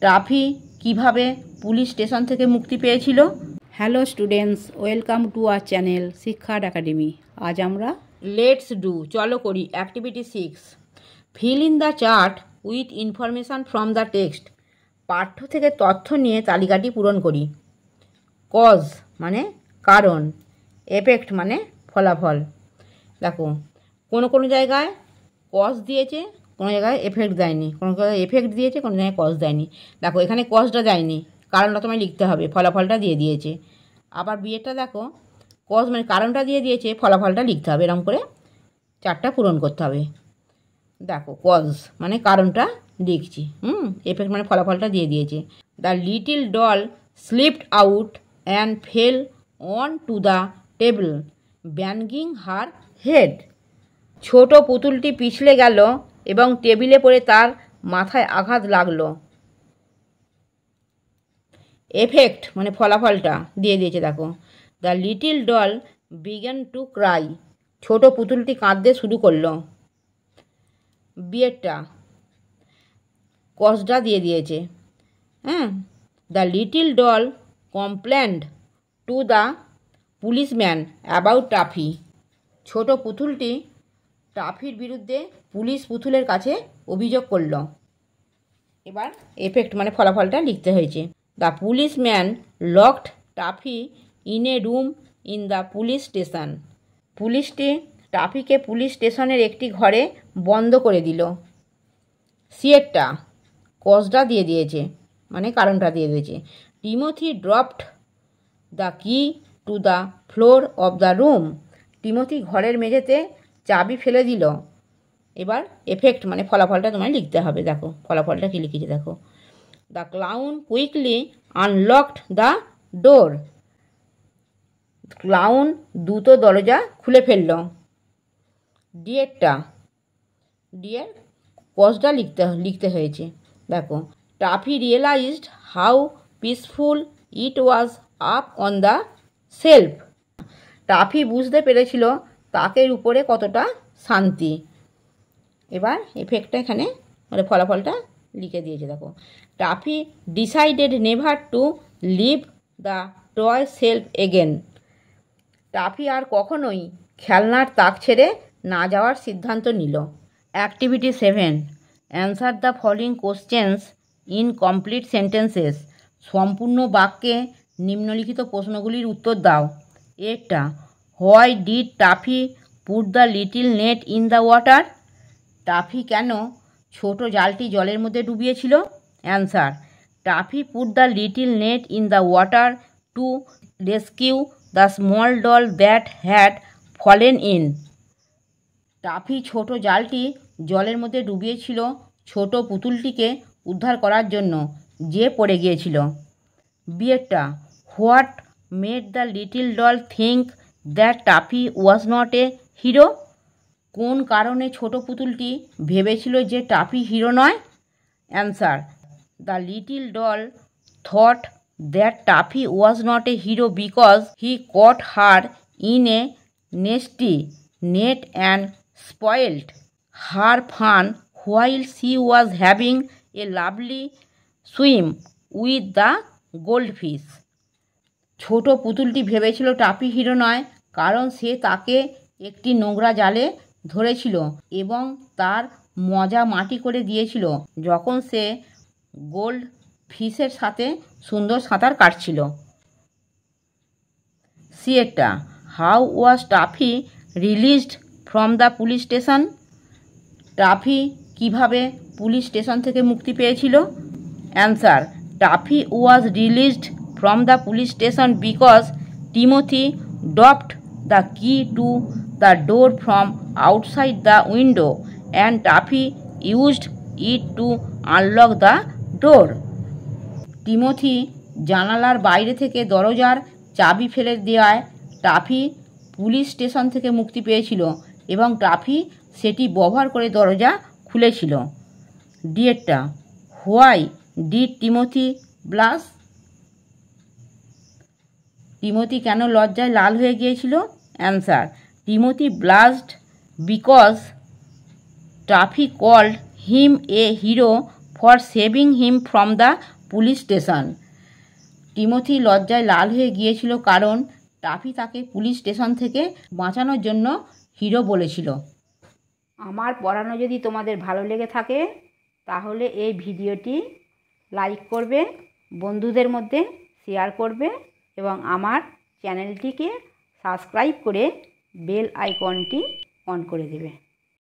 Toffee কিভাবে police station থেকে মুক্তি পেয়েছিল। Hello students, welcome to our channel শিক্ষার্থ একাডেমি। আজ আমরা লেটস ডু চলো করি activity 6, fill in the chart with information from the text. পাঠ্য থেকে তথ্য নিয়ে তালিকাটি পূরণ করি। কজ মানে কারণ, এফেক্ট মানে ফলাফল। দেখো কোনো জায়গায় কজ দিয়েছে, কোনো জায়গায় এফেক্ট দেয়নি, কোনো জায়গায় এফেক্ট দিয়েছে, কোনো জায়গায় কজ দেয়নি। দেখো এখানে কজটা দেয়নি, কারণটা তোমায় লিখতে হবে, ফলাফলটা দিয়ে দিয়েছে। আবার বিয়েরটা দেখো কজ মানে কারণটা দিয়ে দিয়েছে, ফলাফলটা লিখতে হবে। এরকম করে চারটা পূরণ করতে হবে। দেখো কজ মানে কারণটা লিখছি, এফেক্ট মানে ফলাফলটা দিয়ে দিয়েছে। The little doll slipped out and fail on to the table banging her head. ছোট পুতুলটি পিছলে গেল এবং টেবিলে পড়ে তার মাথায় আঘাত লাগলো। এফেক্ট মানে ফলাফলটা দিয়ে দিয়েছে। দেখো the little doll began to cry, ছোট পুতুলটি কাঁদতে শুরু করলো। বিয়েরটা কজটা দিয়ে দিয়েছে। The little doll complained to the policeman about Tuffy, ছোট পুতুলটি টাফির বিরুদ্ধে পুলিশ পুতুলের কাছে অভিযোগ করল। এবার এফেক্ট মানে ফলাফলটা লিখতে হয়েছে। The policeman locked Tuffy in a room in the police station, পুলিশটি টাফিকে পুলিশ স্টেশনের একটি ঘরে বন্ধ করে দিল। সিয়েরটা কজটা দিয়ে দিয়েছে, মানে কারণটা দিয়ে দিয়েছে। Timothy dropped the key to the floor of the room, Timothy ঘরের মেঝেতে চাবি ফেলে দিল। এবার এফেক্ট মানে ফলাফলটা তোমায় লিখতে হবে। দেখো ফলাফলটা কী লিখেছে দেখো। The clown quickly unlocked the door, clown দ্রুত দরজা খুলে ফেলল। ডিয়ের কজটা লিখতে হয়েছে। দেখো Taffy realised how peaceful it was up on the shelf, Taffy বুঝতে পেরেছিল তাকের উপরে কতটা শান্তি। এবার এফেক্টটা এখানে মানে ফলাফলটা লিখে দিয়েছে। দেখো Tuffy decided never to leave the toy shelf again, Tuffy আর কখনোই খেলনার তাক ছেড়ে না যাওয়ার সিদ্ধান্ত নিল। Activity 7, answer the following questions in complete sentences, সম্পূর্ণ বাক্যে নিম্নলিখিত প্রশ্নগুলির উত্তর দাও। একটা, why did Tuffy put the little net in the water, Tuffy কেন ছোট জালটি জলের মধ্যে ডুবিয়েছিল। Answer, Tuffy put the little net in the water to rescue the small doll that had fallen in, toffee ছোট জালটি জলের মধ্যে ডুবিয়েছিল ছোট পুতুলটিকে উদ্ধার করার জন্য, যে পড়ে গিয়েছিল। বিয়েরটা, what made the little doll think that Tuffy was not a hero, কোন কারণে ছোট পুতুলটি ভেবেছিল যে টাফি হিরো নয়। Answer, the little doll thought that Tuffy was not a hero because he caught her in a nasty net and spoiled her fun while she was having a lovely swim with the goldfish, ছোট পুতুলটি ভেবেছিল toffee hero নয় কারণ সে তাকে একটি নোংরা জালে ধরেছিল এবং তার মজা মাটি করে দিয়েছিল যখন সে গোল্ড ফিশের সাথে সুন্দর সাঁতার কাটছিল। সিয়েরটা, how was Tuffy released from the police station, Tuffy কিভাবে পুলিশ স্টেশন থেকে মুক্তি পেয়েছিল। Answer, Tuffy was released from the police station because Timothy dropped the key to the door from outside the window and Tuffy used it to unlock the door, Timothy জানালার বাইরে থেকে দরজার চাবি ফেলে দেওয়ায় টাফি পুলিশ স্টেশন থেকে মুক্তি পেয়েছিল এবং টাফি সেটি ব্যবহার করে দরজা খুলেছিল। ডিয়েরটা, why did Timothy blush, Timothy কেন লজ্জায় লাল হয়ে গিয়েছিল। Answer, Timothy blushed because Tuffy called him a hero for saving him from the police station. Timothy লজ্জায় লাল হয়ে গিয়েছিল কারণ টাফি তাকে পুলিশ স্টেশন থেকে বাঁচানোর জন্য হিরো বলেছিল। আমার পড়ানো যদি তোমাদের ভালো লেগে থাকে তাহলে এই ভিডিওটি লাইক করবে, বন্ধুদের মধ্যে শেয়ার করবে এবং আমার চ্যানেলটিকে সাবস্ক্রাইব করে বেল আইকনটি অন করে দেবে।